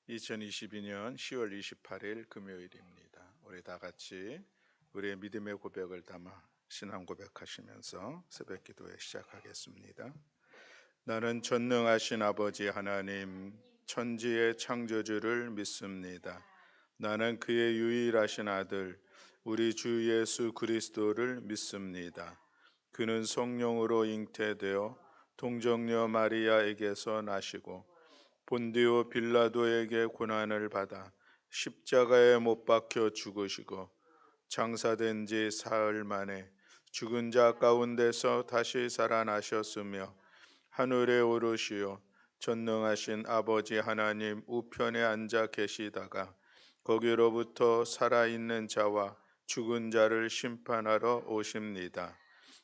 2022년 10월 28일 금요일입니다. 우리 다 같이 우리의 믿음의 고백을 담아 신앙 고백하시면서 새벽 기도회 시작하겠습니다. 나는 전능하신 아버지 하나님 천지의 창조주를 믿습니다. 나는 그의 유일하신 아들 우리 주 예수 그리스도를 믿습니다. 그는 성령으로 잉태되어 동정녀 마리아에게서 나시고 본디오 빌라도에게 고난을 받아 십자가에 못 박혀 죽으시고 장사된 지 사흘 만에 죽은 자 가운데서 다시 살아나셨으며 하늘에 오르시어 전능하신 아버지 하나님 우편에 앉아 계시다가 거기로부터 살아있는 자와 죽은 자를 심판하러 오십니다.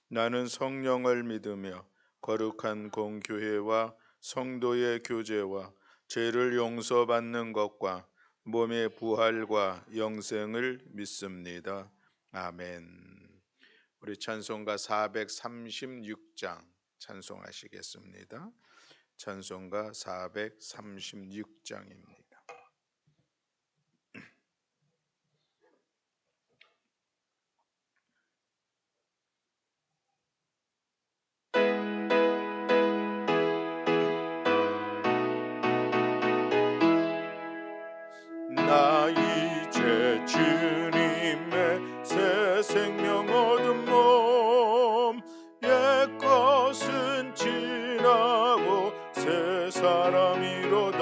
나는 성령을 믿으며 거룩한 공교회와 성도의 교제와 죄를 용서받는 것과 몸의 부활과 영생을 믿습니다. 아멘. 우리 찬송가 436장 찬송하시겠습니다. 찬송가 436장입니다. 나 이제 주님의 새 생명 얻은 몸 옛것은 지나고 새 사람이로다.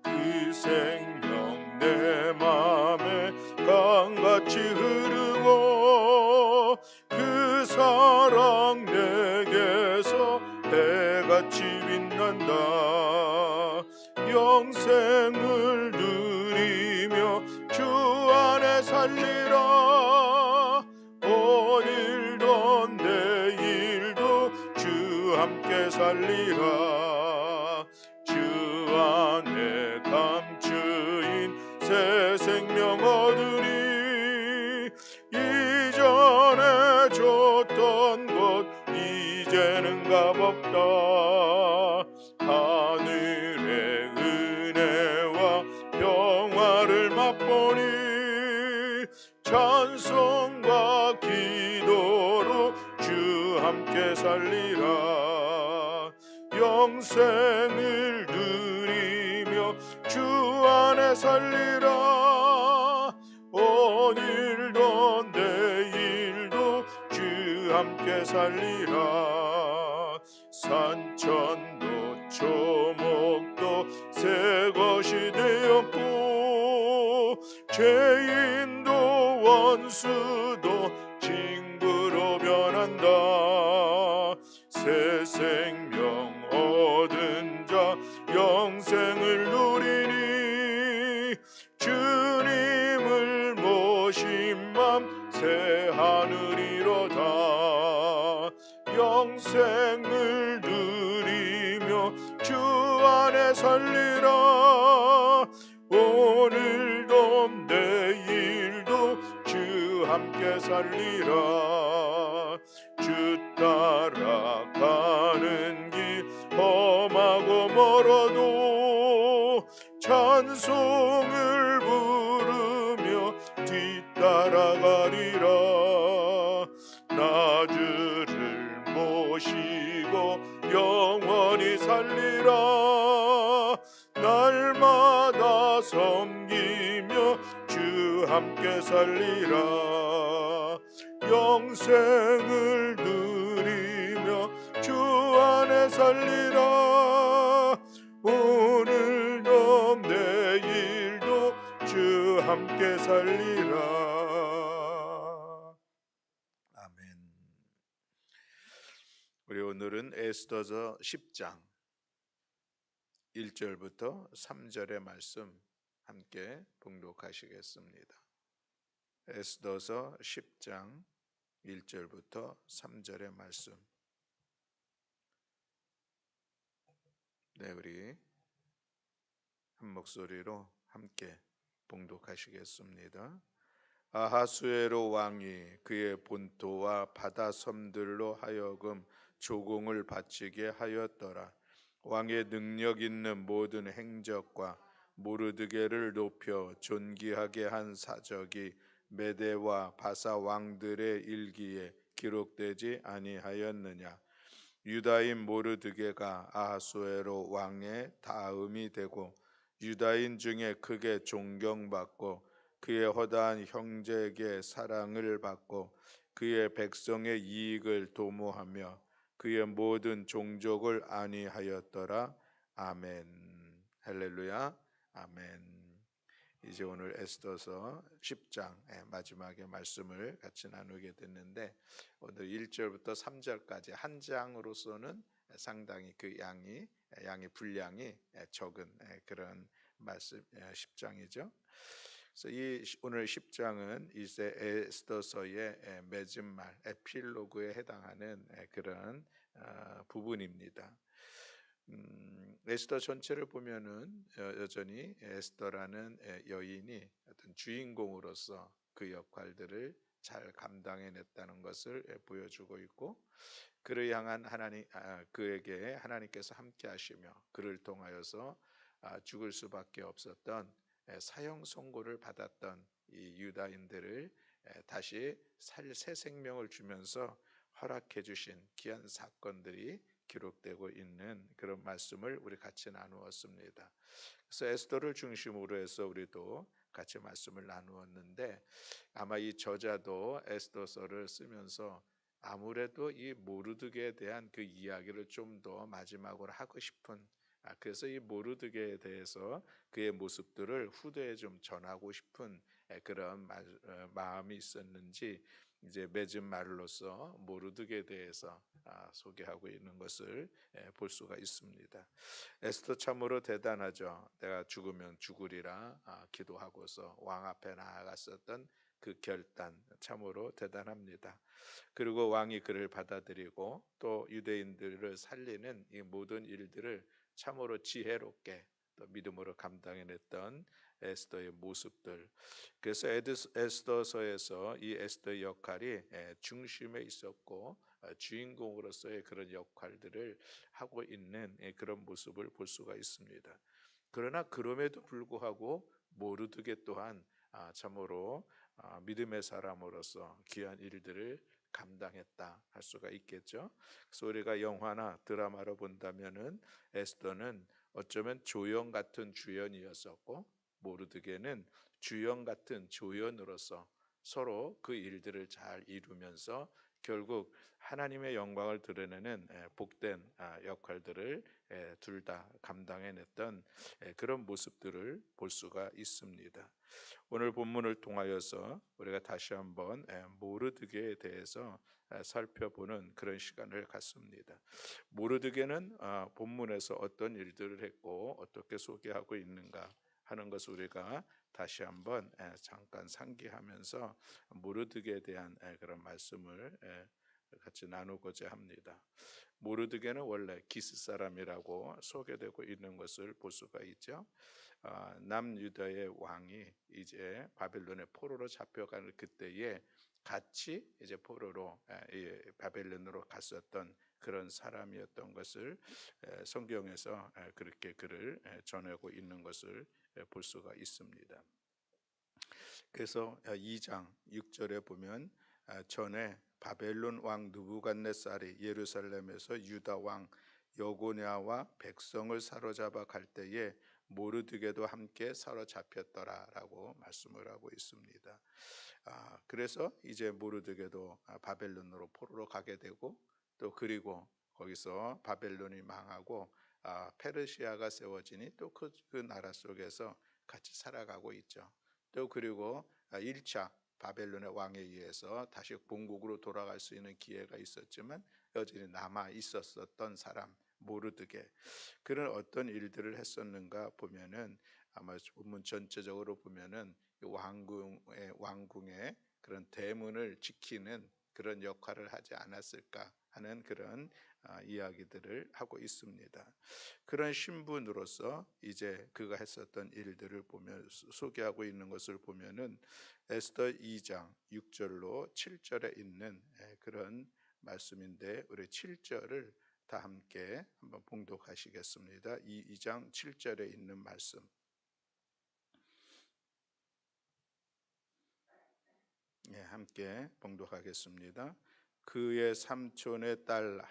그 생명 내 맘에 강같이 흐르고 그 사랑 내게서 해같이 빛난다. 영생을 누리며 주 안에 살리라. 오늘도 내일도 주 함께 살리라. 주 안에 감추인 새 생명 얻으니 이전에 줬던 것 이제는 값없다. 하늘의 은혜와 평화를 맛보니 찬송과 기도로 주 함께 살리라. 영생을 누리며 주 안에 살리라. 오늘도 내일도 주 함께 살리라. 산천도 초목도 새 것이 되었고 죄인도 원수도 친구로 변한다. 새 생명 얻은 자 영생을 누리니 주님을 모신 맘 새 하늘이로다. 영생을 누리며 주 안에 살리라. 오늘도 내일도 주 함께 살리라. 주 따라가는 길 험하고 멀어도 찬송을 부르며 뒤따라가리라. 나 주를 모시고 영원히 살리라. 날마다 섬기며 주 함께 살리라. 영생을 누리며 주 안에 살리라. 오늘도 내일도 주 함께 살리라. 아멘. 우리 오늘은 에스더서 10장 1절부터 3절의 말씀 함께 봉독하시겠습니다. 에스더서 10장 1절부터 3절의 말씀. 네, 우리 한 목소리로 함께 봉독하시겠습니다. 아하수에로 왕이 그의 본토와 바다 섬들로 하여금 조공을 바치게 하였더라. 왕의 능력 있는 모든 행적과 모르드게를 높여 존귀하게 한 사적이 메대와 바사 왕들의 일기에 기록되지 아니하였느냐. 유다인 모르드게가 아하수에로 왕의 다음이 되고 유다인 중에 크게 존경받고 그의 허다한 형제에게 사랑을 받고 그의 백성의 이익을 도모하며 그의 모든 종족을 안위하였더라. 아멘. 할렐루야. 아멘. 이제 오늘 에스더서 10장 마지막에 말씀을 같이 나누게 됐는데 오늘 1절부터 3절까지 한 장으로서는 상당히 그 양의 분량이 적은 그런 말씀 10장이죠. 그래서 오늘 10장은 이제 에스더서의 맺은 말 에필로그에 해당하는 그런 부분입니다. 에스더 전체를 보면은 여전히 에스더라는 여인이 어떤 주인공으로서 그 역할들을 잘 감당해냈다는 것을 보여주고 있고 그를 향한 그에게 하나님께서 함께하시며 그를 통하여서 죽을 수밖에 없었던 사형 선고를 받았던 이 유다인들을 다시 새 생명을 주면서 허락해 주신 귀한 사건들이 기록되고 있는 그런 말씀을 우리 같이 나누었습니다. 그래서 에스더를 중심으로 해서 우리도 같이 말씀을 나누었는데 아마 이 저자도 에스더서를 쓰면서 아무래도 이 모르드게에 대한 그 이야기를 좀 더 마지막으로 하고 싶은 그래서 이 모르드게에 대해서 그의 모습들을 후대에 좀 전하고 싶은 그런 마음이 있었는지 이제 맺은 말로서 모르드게에 대해서 소개하고 있는 것을 볼 수가 있습니다. 에스더 참으로 대단하죠. 내가 죽으면 죽으리라 기도하고서 왕 앞에 나아갔었던 그 결단 참으로 대단합니다. 그리고 왕이 그를 받아들이고 또 유대인들을 살리는 이 모든 일들을 참으로 지혜롭게 또 믿음으로 감당해냈던 에스더의 모습들. 그래서 에스더서에서 이 에스더의 역할이 중심에 있었고 주인공으로서의 그런 역할들을 하고 있는 그런 모습을 볼 수가 있습니다. 그러나 그럼에도 불구하고 모르드게 또한 참으로 믿음의 사람으로서 귀한 일들을 감당했다 할 수가 있겠죠. 그래서 우리가 영화나 드라마로 본다면은 에스더는 어쩌면 조연 같은 주연이었었고 모르드게는 주연 같은 조연으로서 서로 그 일들을 잘 이루면서 결국 하나님의 영광을 드러내는 복된 역할들을 둘 다 감당해냈던 그런 모습들을 볼 수가 있습니다. 오늘 본문을 통하여서 우리가 다시 한번 모르드게에 대해서 살펴보는 그런 시간을 갖습니다. 모르드게는 본문에서 어떤 일들을 했고 어떻게 소개하고 있는가 하는 것을 우리가 다시 한번 잠깐 상기하면서 모르드게에 대한 그런 말씀을 같이 나누고자 합니다. 모르드게는 원래 기스 사람이라고 소개되고 있는 것을 볼 수가 있죠. 남유다의 왕이 이제 바벨론의 포로로 잡혀가는 그때에 같이 이제 포로로 바벨론으로 갔었던 그런 사람이었던 것을 성경에서 그렇게 그를 전하고 있는 것을 볼 수가 있습니다. 그래서 2장 6절에 보면 전에 바벨론 왕 느부갓네살이 예루살렘에서 유다 왕 여고냐와 백성을 사로잡아 갈 때에 모르드게도 함께 사로잡혔더라라고 말씀을 하고 있습니다. 그래서 이제 모르드게도 바벨론으로 포로로 가게 되고 또 그리고 거기서 바벨론이 망하고 페르시아가 세워지니 또 그 나라 속에서 같이 살아가고 있죠. 또 그리고 1차 바벨론의 왕에 의해서 다시 본국으로 돌아갈 수 있는 기회가 있었지만 여전히 남아 있었던 사람 모르드게 그런 어떤 일들을 했었는가 보면은 아마 본문 전체적으로 보면은 왕궁의 그런 대문을 지키는 그런 역할을 하지 않았을까 하는 그런 이야기들을 하고 있습니다. 그런 신분으로서 이제 그가 했었던 일들을 보면 소개하고 있는 것을 보면은 에스더 2장 6절로 7절에 있는 그런 말씀인데 우리 7절을 다 함께 한번 봉독하시겠습니다. 이 2장 7절에 있는 말씀. 네, 함께 봉독하겠습니다. 그의 삼촌의 딸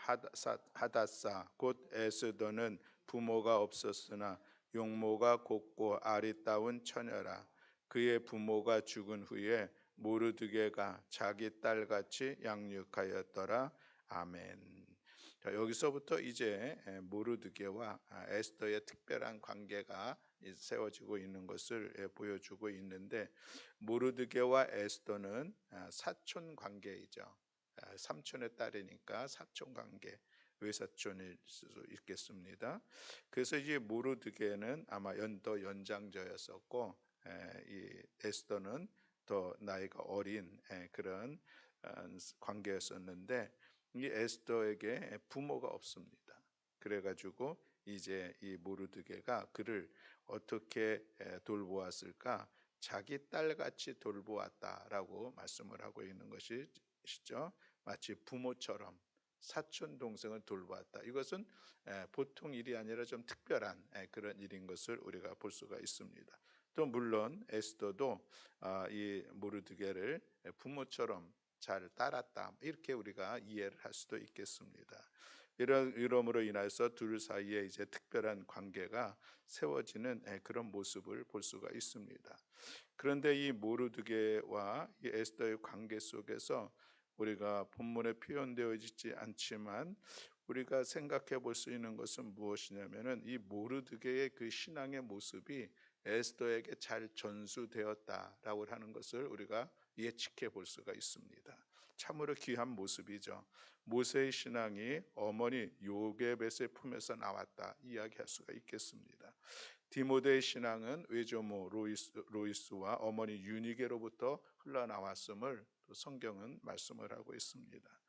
하닷사 곧 에스더는 부모가 없었으나 용모가 곱고 아리따운 처녀라. 그의 부모가 죽은 후에 모르드게가 자기 딸같이 양육하였더라. 아멘. 자, 여기서부터 이제 모르드게와 에스더의 특별한 관계가 세워지고 있는 것을 보여주고 있는데, 모르드게와 에스더는 사촌 관계이죠. 삼촌의 딸이니까 사촌 관계, 외사촌일 수도 있겠습니다. 그래서 이제 모르드게는 아마 더 연장자였었고, 이 에스더는 더 나이가 어린 그런 관계였었는데, 이 에스더에게 부모가 없습니다. 그래가지고 이제 이 모르드게가 그를 어떻게 돌보았을까? 자기 딸같이 돌보았다라고 말씀을 하고 있는 것이죠. 마치 부모처럼 사촌 동생을 돌보았다. 이것은 보통 일이 아니라 좀 특별한 그런 일인 것을 우리가 볼 수가 있습니다. 또 물론 에스더도 이 모르드게를 부모처럼 잘 따랐다, 이렇게 우리가 이해를 할 수도 있겠습니다. 이러므로 인해서 둘 사이에 이제 특별한 관계가 세워지는 그런 모습을 볼 수가 있습니다. 그런데 이 모르드게와 이 에스더의 관계 속에서 우리가 본문에 표현되어 있지 않지만 우리가 생각해 볼 수 있는 것은 무엇이냐면은, 이 모르드게의 그 신앙의 모습이 에스더에게 잘 전수되었다라고 하는 것을 우리가 예측해 볼 수가 있습니다. 참으로 귀한 모습이죠. 모세의 신앙이 어머니 요게벳의 품에서 나왔다 이야기할 수가 있겠습니다. 디모데의 신앙은 외조모 로이스와 어머니 유니게로부터 흘러나왔음을 또 성경은 말씀을 하고 있습니다.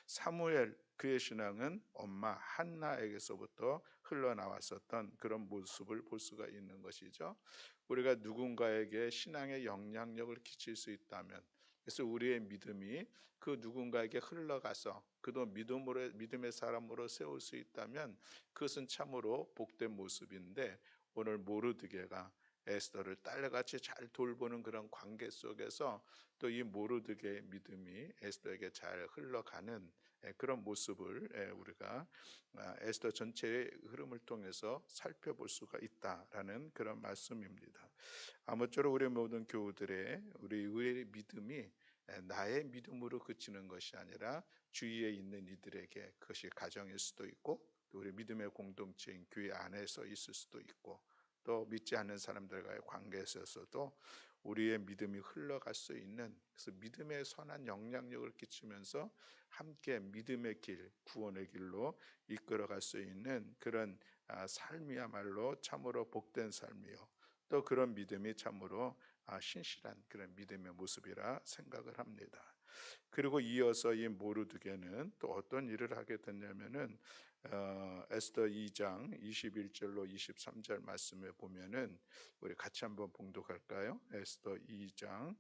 사무엘, 그의 신앙은 엄마 한나에게서부터 흘러나왔었던 그런 모습을 볼 수가 있는 것이죠. 우리가 누군가에게 신앙의 영향력을 끼칠 수 있다면, 그래서 우리의 믿음이 그 누군가에게 흘러가서 그도 믿음의 사람으로 세울 수 있다면 그것은 참으로 복된 모습인데, 오늘 모르드게가 에스더를 딸같이 잘 돌보는 그런 관계 속에서 또 이 모르드게의 믿음이 에스더에게 잘 흘러가는 그런 모습을 우리가 에스더 전체의 흐름을 통해서 살펴볼 수가 있다라는 그런 말씀입니다. 아무쪼록 우리 모든 교우들의 우리의 믿음이 나의 믿음으로 그치는 것이 아니라 주위에 있는 이들에게, 그것이 가정일 수도 있고 또 우리 믿음의 공동체인 교회 안에서 있을 수도 있고 또 믿지 않는 사람들과의 관계에서도 우리의 믿음이 흘러갈 수 있는, 그래서 믿음의 선한 영향력을 끼치면서 함께 믿음의 길, 구원의 길로 이끌어갈 수 있는 그런 삶이야말로 참으로 복된 삶이요, 또 그런 믿음이 참으로 신실한 그런 믿음의 모습이라 생각을 합니다. 그리고 이어서 이 모르드게는 또 어떤 일을 하게 됐냐면은 에스더 2장 21절로 23절 말씀에 보면은 우리 같이 한번 봉독할까요? 에스더 2장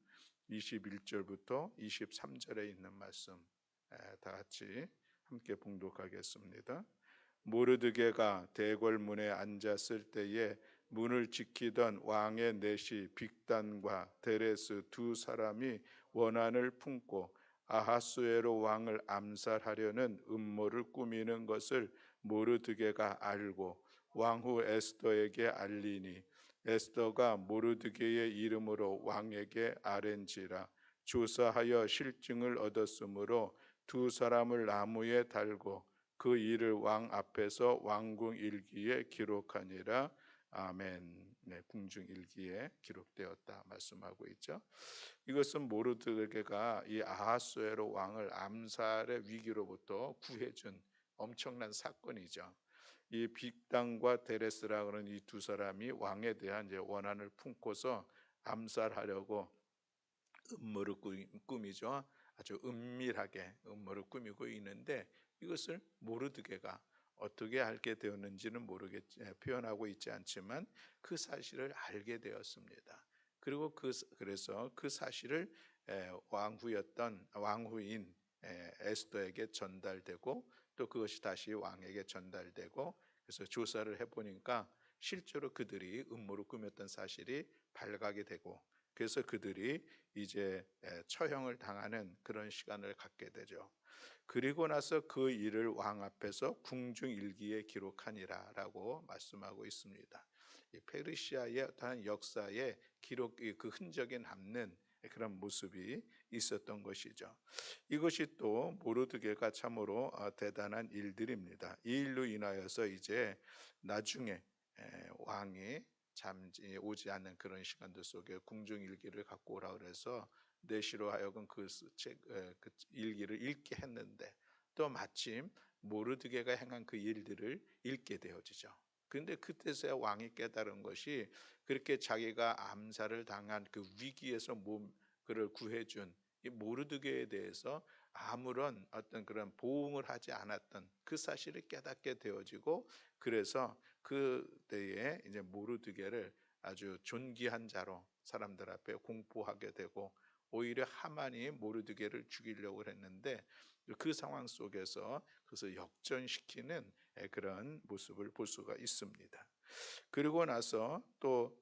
21절부터 23절에 있는 말씀 다 같이 함께 봉독하겠습니다. 모르드게가 대궐문에 앉았을 때에 문을 지키던 왕의 내시 빅단과 데레스 두 사람이 원한을 품고 아하수에로 왕을 암살하려는 음모를 꾸미는 것을 모르드게가 알고 왕후 에스더에게 알리니, 에스더가 모르드게의 이름으로 왕에게 아랜지라 조사하여 실증을 얻었으므로 두 사람을 나무에 달고 그 일을 왕 앞에서 왕궁 일기에 기록하니라. 아멘. 네, 궁중 일기에 기록되었다 말씀하고 있죠. 이것은 모르드게가 이 아하수에로 왕을 암살의 위기로부터 구해준 엄청난 사건이죠. 이 빅단과 데레스라 그런 이 두 사람이 왕에 대한 이제 원한을 품고서 암살하려고 음모를 꾸미죠. 아주 은밀하게 음모를 꾸미고 있는데, 이것을 모르드게가 어떻게 알게 되었는지는 표현하고 있지 않지만 그 사실을 알게 되었습니다. 그리고 그래서 그 사실을 왕후인 에스더에게 전달되고 또 그것이 다시 왕에게 전달되고, 그래서 조사를 해보니까 실제로 그들이 음모를 꾸몄던 사실이 발각이 되고, 그래서 그들이 이제 처형을 당하는 그런 시간을 갖게 되죠. 그리고 나서 그 일을 왕 앞에서 궁중일기에 기록하니라라고 말씀하고 있습니다. 이 페르시아의 어떠한 역사의 기록, 그 흔적이 남는 그런 모습이 있었던 것이죠. 이것이 또 모르드게가 참으로 대단한 일들입니다. 이 일로 인하여서 이제 나중에 왕이 잠시 오지 않는 그런 시간들 속에 궁중일기를 갖고 오라 그래서 내시로 하여금 그 일기를 읽게 했는데, 또 마침 모르드게가 행한 그 일들을 읽게 되어지죠. 그런데 그때서야 왕이 깨달은 것이, 그렇게 자기가 암살을 당한 그 위기에서 그를 구해준 이 모르드게에 대해서 아무런 어떤 그런 보응을 하지 않았던 그 사실을 깨닫게 되어지고, 그래서 그때에 이제 모르드게를 아주 존귀한 자로 사람들 앞에 공포하게 되고, 오히려 하만이 모르드게를 죽이려고 했는데 그 상황 속에서 그것을 역전시키는 그런 모습을 볼 수가 있습니다. 그리고 나서 또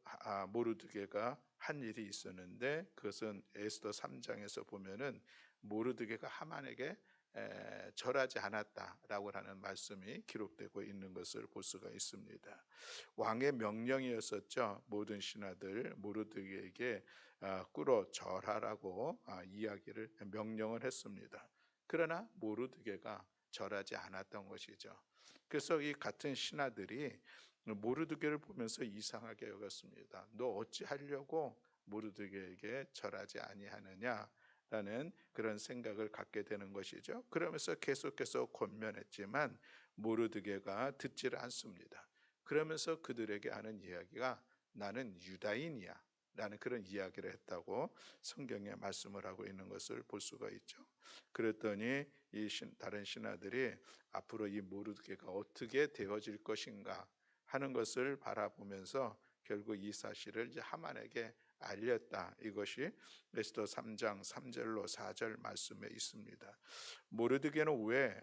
모르드게가 한 일이 있었는데, 그것은 에스더 3장에서 보면은 모르드게가 하만에게 절하지 않았다라고 하는 말씀이 기록되고 있는 것을 볼 수가 있습니다. 왕의 명령이었었죠. 모든 신하들 모르드게에게 꿇어 절하라고 이야기를 명령을 했습니다. 그러나 모르드게가 절하지 않았던 것이죠. 그래서 이 같은 신하들이 모르드게를 보면서 이상하게 여겼습니다. 너 어찌 하려고 모르드게에게 절하지 아니하느냐라는 그런 생각을 갖게 되는 것이죠. 그러면서 계속해서 권면했지만 모르드게가 듣지를 않습니다. 그러면서 그들에게 하는 이야기가 나는 유다인이야 라는 그런 이야기를 했다고 성경에 말씀을 하고 있는 것을 볼 수가 있죠. 그랬더니 다른 신하들이 앞으로 이 모르드게가 어떻게 되어질 것인가 하는 것을 바라보면서 결국 이 사실을 이제 하만에게 알렸다. 이것이 에스더 3장 3절로 4절 말씀에 있습니다. 모르드게는 왜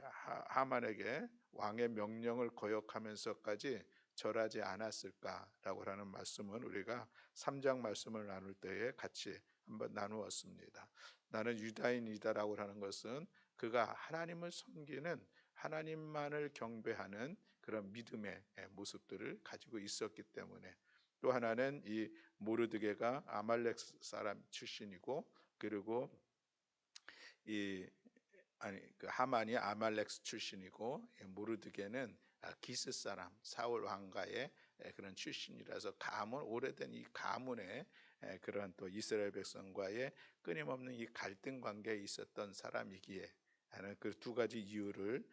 하만에게 왕의 명령을 거역하면서까지 절하지 않았을까라고 하는 말씀은 우리가 3장 말씀을 나눌 때에 같이 한번 나누었습니다. 나는 유다인이다라고 하는 것은 그가 하나님을 섬기는, 하나님만을 경배하는 그런 믿음의 모습들을 가지고 있었기 때문에, 또 하나는 이 모르드게가 아말렉 사람 출신이고, 그리고 이 그 하만이 아말렉 출신이고, 모르드게는 기스 사람 사울 왕가의 그런 출신이라서 가문, 오래된 이 가문의 그런 또 이스라엘 백성과의 끊임없는 이 갈등 관계에 있었던 사람이기에 하는 그 두 가지 이유를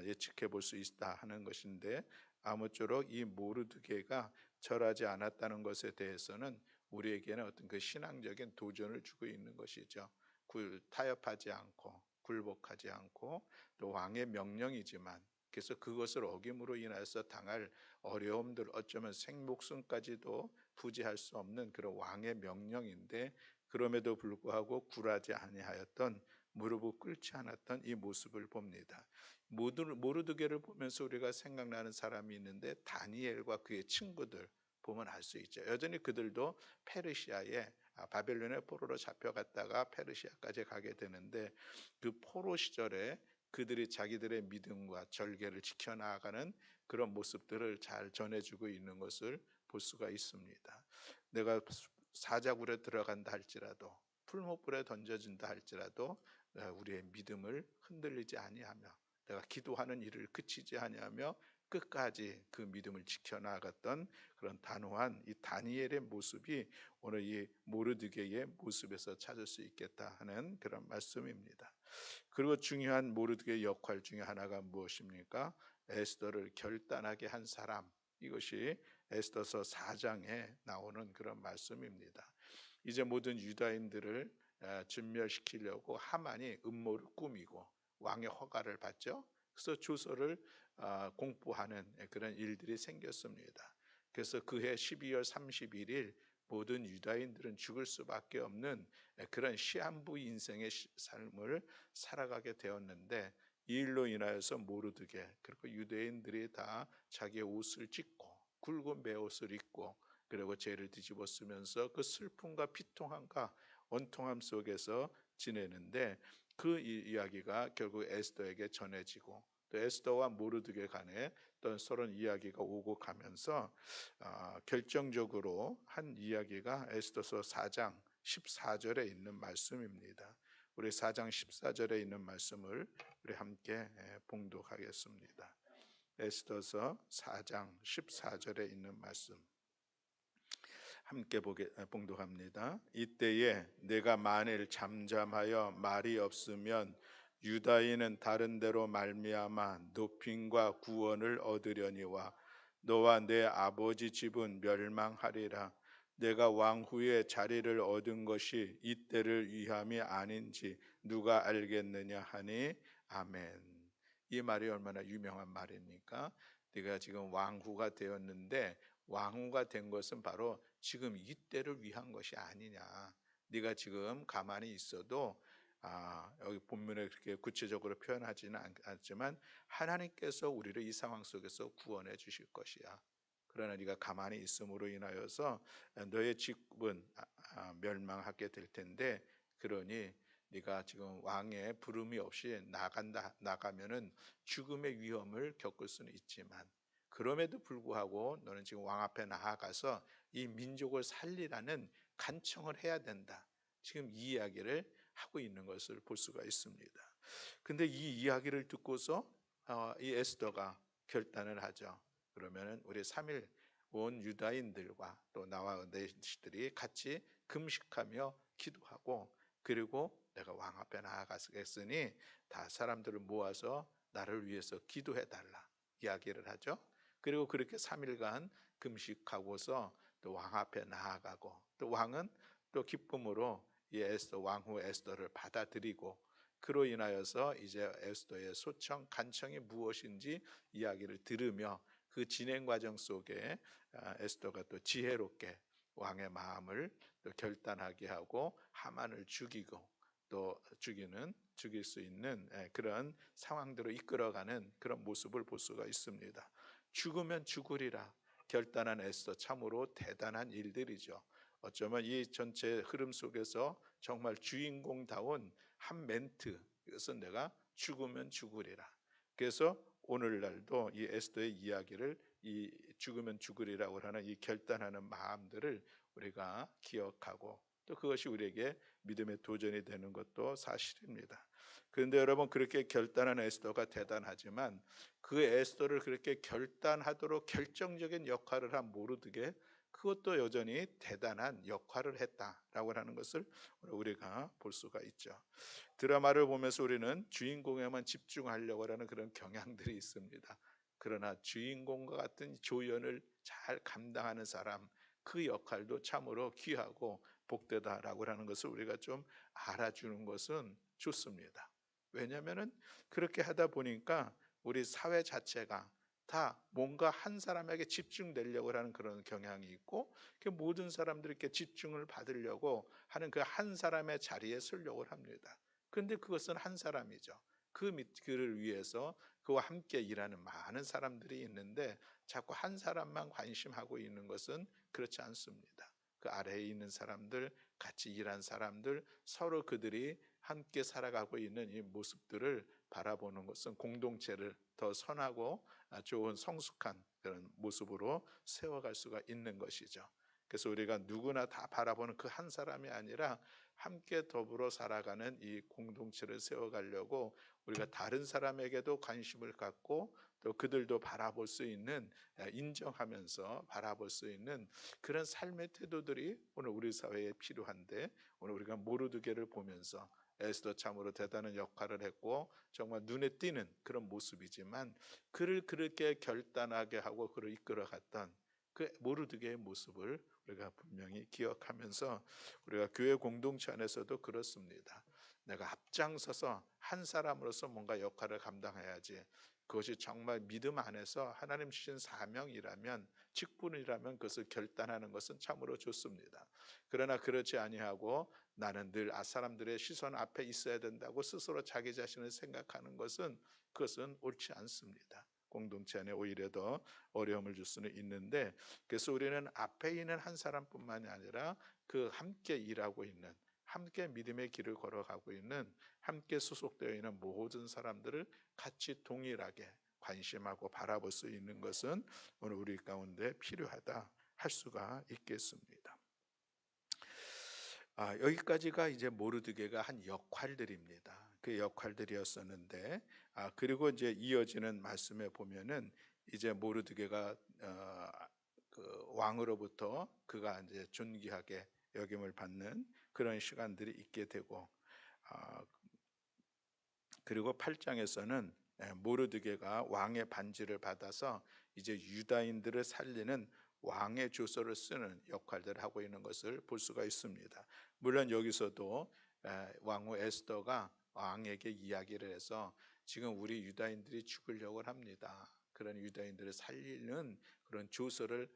예측해 볼 수 있다 하는 것인데, 아무쪼록 이 모르드게가 절하지 않았다는 것에 대해서는 우리에게는 어떤 그 신앙적인 도전을 주고 있는 것이죠. 타협하지 않고 굴복하지 않고, 또 왕의 명령이지만 그래서 그것을 어김으로 인해서 당할 어려움들, 어쩌면 생목숨까지도 부지할 수 없는 그런 왕의 명령인데, 그럼에도 불구하고 굴하지 아니하였던, 무릎을 꿇지 않았던 이 모습을 봅니다. 모르드게를 보면서 우리가 생각나는 사람이 있는데, 다니엘과 그의 친구들 보면 알 수 있죠. 여전히 그들도 페르시아에 바벨론의 포로로 잡혀갔다가 페르시아까지 가게 되는데, 그 포로 시절에 그들이 자기들의 믿음과 절개를 지켜나가는 그런 모습들을 잘 전해주고 있는 것을 볼 수가 있습니다. 내가 사자굴에 들어간다 할지라도, 풀무불에 던져진다 할지라도 우리의 믿음을 흔들리지 아니하며, 내가 기도하는 일을 그치지 아니하며 끝까지 그 믿음을 지켜나갔던 그런 단호한 이 다니엘의 모습이 오늘 이 모르드게의 모습에서 찾을 수 있겠다 하는 그런 말씀입니다. 그리고 중요한 모르드게의 역할 중에 하나가 무엇입니까? 에스더를 결단하게 한 사람. 이것이 에스더서 4장에 나오는 그런 말씀입니다. 이제 모든 유다인들을 진멸시키려고 하만이 음모를 꾸미고 왕의 허가를 받죠. 그래서 조서를 공포하는 그런 일들이 생겼습니다. 그래서 그해 12월 31일 모든 유다인들은 죽을 수밖에 없는 그런 시한부 인생의 삶을 살아가게 되었는데, 이 일로 인하여서 모르드게 그리고 유대인들이 다 자기의 옷을 찢고 굵은 베옷을 입고 그리고 죄를 뒤집어 쓰면서 그 슬픔과 비통함과 원통함 속에서 지내는데 그 이야기가 결국 에스더에게 전해지고 또 에스더와 모르드게 간에 또 서로 이야기가 오고 가면서 결정적으로 한 이야기가 에스더서 4장 14절에 있는 말씀입니다. 우리 4장 14절에 있는 말씀을 우리 함께 봉독하겠습니다. 에스더서 4장 14절에 있는 말씀 함께 봉독합니다. 이때에 내가 만일 잠잠하여 말이 없으면 유다인은 다른 데로 말미암아 높임과 구원을 얻으려니와 너와 내 아버지 집은 멸망하리라. 내가 왕 후에 자리를 얻은 것이 이때를 위함이 아닌지 누가 알겠느냐 하니 아멘. 이 말이 얼마나 유명한 말입니까? 네가 지금 왕후가 되었는데 왕후가 된 것은 바로 지금 이때를 위한 것이 아니냐. 네가 지금 가만히 있어도 여기 본문에 그렇게 구체적으로 표현하지는 않지만 하나님께서 우리를 이 상황 속에서 구원해 주실 것이야. 그러나 네가 가만히 있음으로 인하여서 너의 집은 멸망하게 될 텐데 그러니 네가 지금 왕의 부름이 없이 나가면은 죽음의 위험을 겪을 수는 있지만 그럼에도 불구하고 너는 지금 왕 앞에 나아가서 이 민족을 살리라는 간청을 해야 된다. 지금 이 이야기를 하고 있는 것을 볼 수가 있습니다. 근데 이 이야기를 듣고서 이 에스더가 결단을 하죠. 그러면은 우리 3일 온 유다인들과 또 나와 내 시들이 같이 금식하며 기도하고 그리고 내가 왕 앞에 나아가겠으니 다 사람들을 모아서 나를 위해서 기도해 달라 이야기를 하죠. 그리고 그렇게 3일간 금식하고서 또 왕 앞에 나아가고 또 왕은 또 기쁨으로 이 에스더 왕후 에스더를 받아들이고 그로 인하여서 이제 에스더의 소청 간청이 무엇인지 이야기를 들으며 그 진행 과정 속에 에스더가 또 지혜롭게 왕의 마음을 또 결단하게 하고 하만을 죽이고 또 죽일 수 있는 그런 상황들을 이끌어가는 그런 모습을 볼 수가 있습니다. 죽으면 죽으리라 결단한 에스더 참으로 대단한 일들이죠. 어쩌면 이 전체 흐름 속에서 정말 주인공다운 한 멘트 이것은 내가 죽으면 죽으리라. 그래서 오늘날도 이 에스더의 이야기를 이 죽으면 죽으리라고 하는 이 결단하는 마음들을 우리가 기억하고 또 그것이 우리에게 믿음의 도전이 되는 것도 사실입니다. 그런데 여러분 그렇게 결단한 에스더가 대단하지만 그 에스더를 그렇게 결단하도록 결정적인 역할을 한 모르드게 그것도 여전히 대단한 역할을 했다라고 하는 것을 우리가 볼 수가 있죠. 드라마를 보면서 우리는 주인공에만 집중하려고 하는 그런 경향들이 있습니다. 그러나 주인공과 같은 조연을 잘 감당하는 사람 그 역할도 참으로 귀하고 복되다라고 하는 것을 우리가 좀 알아주는 것은 좋습니다. 왜냐하면 그렇게 하다 보니까 우리 사회 자체가 다 뭔가 한 사람에게 집중되려고 하는 그런 경향이 있고 그 모든 사람들에게 집중을 받으려고 하는 그 한 사람의 자리에 서려고 합니다. 그런데 그것은 한 사람이죠. 그를 위해서 그와 함께 일하는 많은 사람들이 있는데 자꾸 한 사람만 관심하고 있는 것은 그렇지 않습니다. 그 아래에 있는 사람들, 같이 일한 사람들, 서로 그들이 함께 살아가고 있는 이 모습들을 바라보는 것은 공동체를 더 선하고 좋은 성숙한 그런 모습으로 세워갈 수가 있는 것이죠. 그래서 우리가 누구나 다 바라보는 그 한 사람이 아니라 함께 더불어 살아가는 이 공동체를 세워가려고 우리가 다른 사람에게도 관심을 갖고 또 그들도 바라볼 수 있는 인정하면서 바라볼 수 있는 그런 삶의 태도들이 오늘 우리 사회에 필요한데 오늘 우리가 모르드게를 보면서 에스더 참으로 대단한 역할을 했고 정말 눈에 띄는 그런 모습이지만 그를 그렇게 결단하게 하고 그를 이끌어갔던 그 모르드게의 모습을 우리가 분명히 기억하면서 우리가 교회 공동체 안에서도 그렇습니다. 내가 앞장서서 한 사람으로서 뭔가 역할을 감당해야지 그것이 정말 믿음 안에서 하나님 주신 사명이라면, 직분이라면 그것을 결단하는 것은 참으로 좋습니다. 그러나 그렇지 아니하고 나는 늘 사람들의 시선 앞에 있어야 된다고 스스로 자기 자신을 생각하는 것은, 그것은 옳지 않습니다. 공동체 안에 오히려 더 어려움을 줄 수는 있는데, 그래서 우리는 앞에 있는 한 사람뿐만이 아니라 그 함께 일하고 있는, 함께 믿음의 길을 걸어가고 있는, 함께 소속되어 있는 모든 사람들을 같이 동일하게 관심하고 바라볼 수 있는 것은 오늘 우리 가운데 필요하다 할 수가 있겠습니다. 여기까지가 이제 모르드게가 한 역할들입니다. 그 역할들이었었는데, 그리고 이제 이어지는 말씀에 보면은 이제 모르드게가 그 왕으로부터 그가 이제 존귀하게 여김을 받는 그런 시간들이 있게 되고, 아, 그리고 8장에서는 모르드게가 왕의 반지를 받아서 이제 유다인들을 살리는 왕의 조서를 쓰는 역할들을 하고 있는 것을 볼 수가 있습니다. 물론 여기서도 왕후 에스더가 왕에게 이야기를 해서 지금 우리 유다인들이 죽으려고 합니다. 그런 유다인들을 살리는 그런 조서를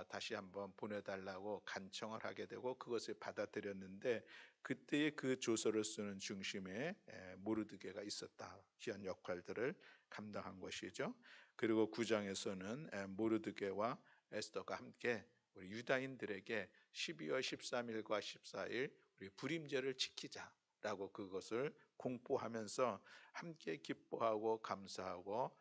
다시 한번 보내달라고 간청을 하게 되고 그것을 받아들였는데, 그때의 그 조서를 쓰는 중심에 모르드게가 있었다. 귀한 역할들을 감당한 것이죠. 그리고 9장에서는 모르드게와 에스더가 함께 우리 유다인들에게 12월 13일과 14일 우리 불임제를 지키자라고 그것을 공포하면서 함께 기뻐하고 감사하고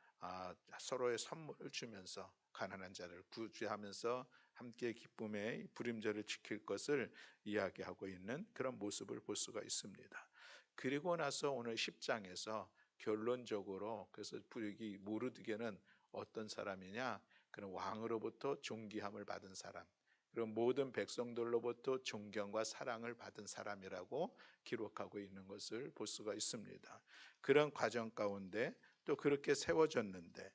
서로의 선물을 주면서 가난한 자를 구제하면서 함께 기쁨의 불임제를 지킬 것을 이야기하고 있는 그런 모습을 볼 수가 있습니다. 그리고 나서 오늘 10장에서 결론적으로, 그래서 이 모르드게는 어떤 사람이냐, 그런 왕으로부터 존귀함을 받은 사람, 그런 모든 백성들로부터 존경과 사랑을 받은 사람이라고 기록하고 있는 것을 볼 수가 있습니다. 그런 과정 가운데 또 그렇게 세워졌는데,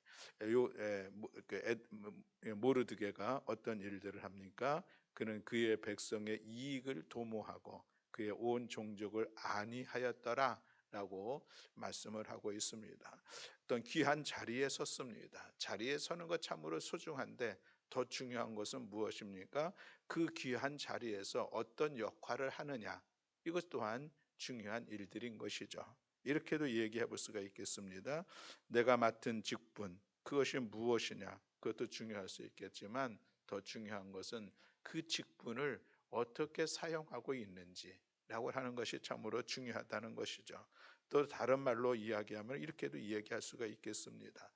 모르드게가 어떤 일들을 합니까? 그는 그의 백성의 이익을 도모하고 그의 온 종족을 안위하였더라 라고 말씀을 하고 있습니다. 어떤 귀한 자리에 섰습니다. 자리에 서는 것 참으로 소중한데 더 중요한 것은 무엇입니까? 그 귀한 자리에서 어떤 역할을 하느냐, 이것 또한 중요한 일들인 것이죠. 이렇게도 얘기해 볼 수가 있겠습니다. 내가 맡은 직분, 그것이 무엇이냐, 그것도 중요할 수 있겠지만 더 중요한 것은 그 직분을 어떻게 사용하고 있는지라고 하는 것이 참으로 중요하다는 것이죠. 또 다른 말로 이야기하면 이렇게도 이야기할 수가 있겠습니다.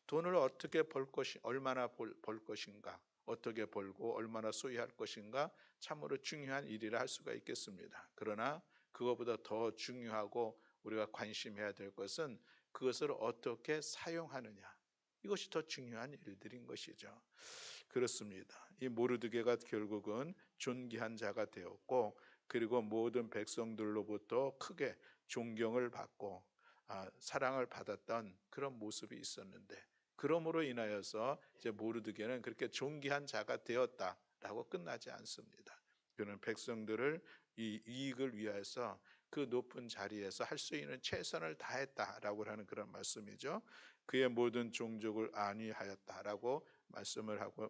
돈을 어떻게 벌 것이, 얼마나 벌 것인가, 어떻게 벌고 얼마나 소유할 것인가, 참으로 중요한 일이라 할 수가 있겠습니다. 그러나 그것보다 더 중요하고 우리가 관심해야 될 것은 그것을 어떻게 사용하느냐, 이것이 더 중요한 일들인 것이죠. 그렇습니다. 이 모르드게가 결국은 존귀한 자가 되었고, 그리고 모든 백성들로부터 크게 존경을 받고 사랑을 받았던 그런 모습이 있었는데, 그러므로 인하여서 이제 모르드게는 그렇게 존귀한 자가 되었다라고 끝나지 않습니다. 그는 백성들을 이 이익을 위해서 그 높은 자리에서 할 수 있는 최선을 다했다라고 하는 그런 말씀이죠. 그의 모든 종족을 안위하였다라고 말씀을 하고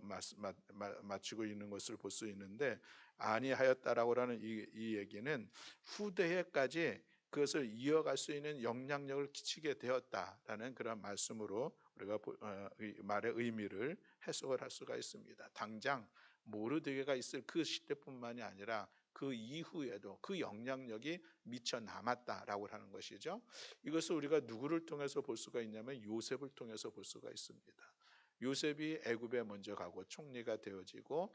마치고 있는 것을 볼 수 있는데, 안위하였다라고 하는 이 얘기는 후대에까지 그것을 이어갈 수 있는 영향력을 끼치게 되었다라는 그런 말씀으로 우리가 이 말의 의미를 해석을 할 수가 있습니다. 당장 모르드게가 있을 그 시대뿐만이 아니라 그 이후에도 그 영향력이 미쳐 남았다라고 하는 것이죠. 이것을 우리가 누구를 통해서 볼 수가 있냐면 요셉을 통해서 볼 수가 있습니다. 요셉이 애굽에 먼저 가고 총리가 되어지고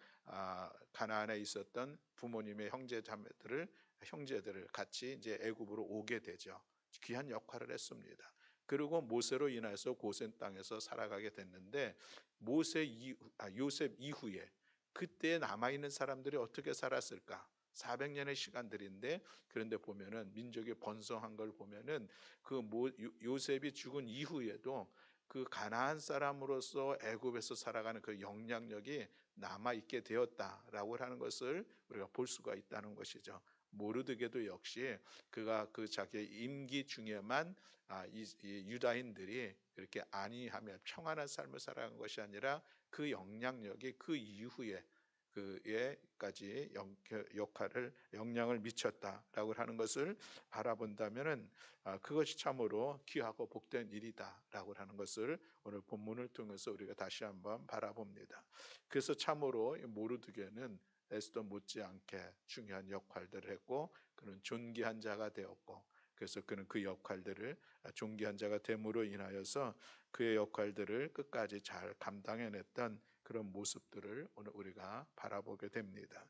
가나안에 있었던 부모님의 형제들을 같이 이제 애굽으로 오게 되죠. 귀한 역할을 했습니다. 그리고 모세로 인해서 고센 땅에서 살아가게 됐는데, 요셉 이후에 그때 남아 있는 사람들이 어떻게 살았을까? 400년의 시간들인데, 그런데 보면은 민족이 번성한 걸 보면은 요셉이 죽은 이후에도 그 가나안 사람으로서 애굽에서 살아가는 그 영향력이 남아 있게 되었다라고 하는 것을 우리가 볼 수가 있다는 것이죠. 모르드게도 역시 그가 그 자기의 임기 중에만 이 유다인들이 이렇게 안위하며 평안한 삶을 살아간 것이 아니라 그 영향력이 그 이후에 그에까지 역할을 영향을 미쳤다라고 하는 것을 바라본다면은 그것이 참으로 귀하고 복된 일이다라고 하는 것을 오늘 본문을 통해서 우리가 다시 한번 바라봅니다. 그래서 참으로 모르드게는 에스더 못지않게 중요한 역할들을 했고 그는 존귀한 자가 되었고 그래서 그는 그 역할들을 존귀한 자가 됨으로 인하여서 그의 역할들을 끝까지 잘 감당해냈던 그런 모습들을 오늘 우리가 바라보게 됩니다.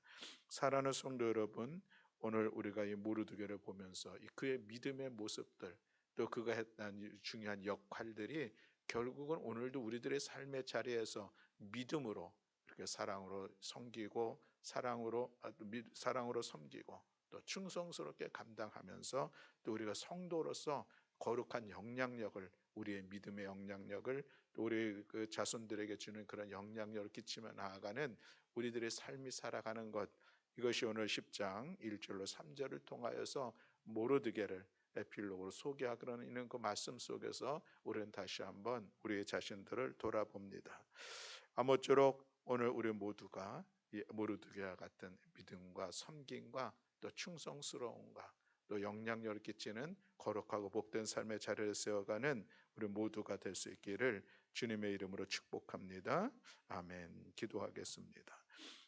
사랑하는 성도 여러분, 오늘 우리가 이 모르드게를 보면서 그의 믿음의 모습들 또 그가 했던 중요한 역할들이 결국은 오늘도 우리들의 삶의 자리에서 믿음으로 이렇게 사랑으로 섬기고 사랑으로 섬기고 또 충성스럽게 감당하면서 또 우리가 성도로서 거룩한 영향력을 우리의 믿음의 영향력을 또 우리 그 자손들에게 주는 그런 영향력을 끼치며 나아가는 우리들의 삶이 살아가는 것 이것이 오늘 10장 1절로 3절을 통하여서 모르드게를 에필로그로 소개하고 있는 그 말씀 속에서 우리는 다시 한번 우리의 자신들을 돌아봅니다. 아무쪼록 오늘 우리 모두가 이 모르드게와 같은 믿음과 섬김과 또 충성스러움과 또 영향력을 끼치는 거룩하고 복된 삶의 자리를 세워가는 우리 모두가 될 수 있기를 주님의 이름으로 축복합니다. 아멘. 기도하겠습니다.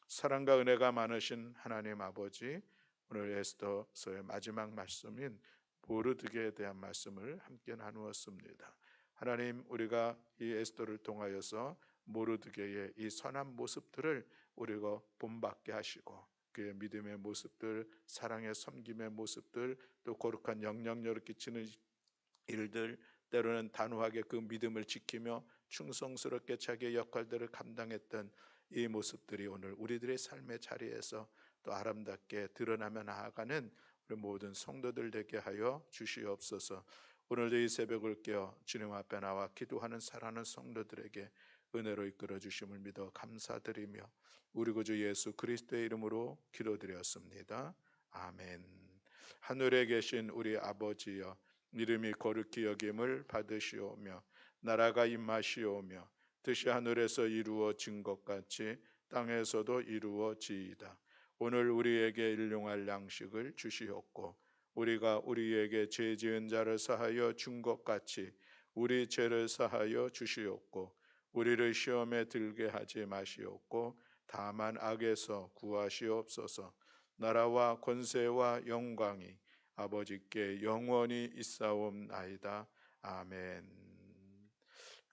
사랑과 은혜가 많으신 하나님 아버지, 오늘 에스더서의 마지막 말씀인 모르드게에 대한 말씀을 함께 나누었습니다. 하나님, 우리가 이 에스더를 통하여서 모르드게의 이 선한 모습들을 우리가 본받게 하시고 그의 믿음의 모습들, 사랑의 섬김의 모습들, 또 거룩한 영향력을 끼치는 일들, 때로는 단호하게 그 믿음을 지키며 충성스럽게 자기의 역할들을 감당했던 이 모습들이 오늘 우리들의 삶의 자리에서 또 아름답게 드러나며 나아가는 우리 모든 성도들 되게 하여 주시옵소서. 오늘도 이 새벽을 깨어 주님 앞에 나와 기도하는 사랑하는 성도들에게 은혜로 이끌어 주심을 믿어 감사드리며 우리 구주 예수 그리스도의 이름으로 기도드렸습니다. 아멘. 하늘에 계신 우리 아버지여, 이름이 거룩히 여김을 받으시오며 나라가 임하시오며 뜻이 하늘에서 이루어진 것 같이 땅에서도 이루어지이다. 오늘 우리에게 일용할 양식을 주시옵고 우리가 우리에게 죄 지은 자를 사하여 준 것 같이 우리 죄를 사하여 주시옵고 우리를 시험에 들게 하지 마시옵고 다만 악에서 구하시옵소서. 나라와 권세와 영광이 아버지께 영원히 있사옵나이다. 아멘.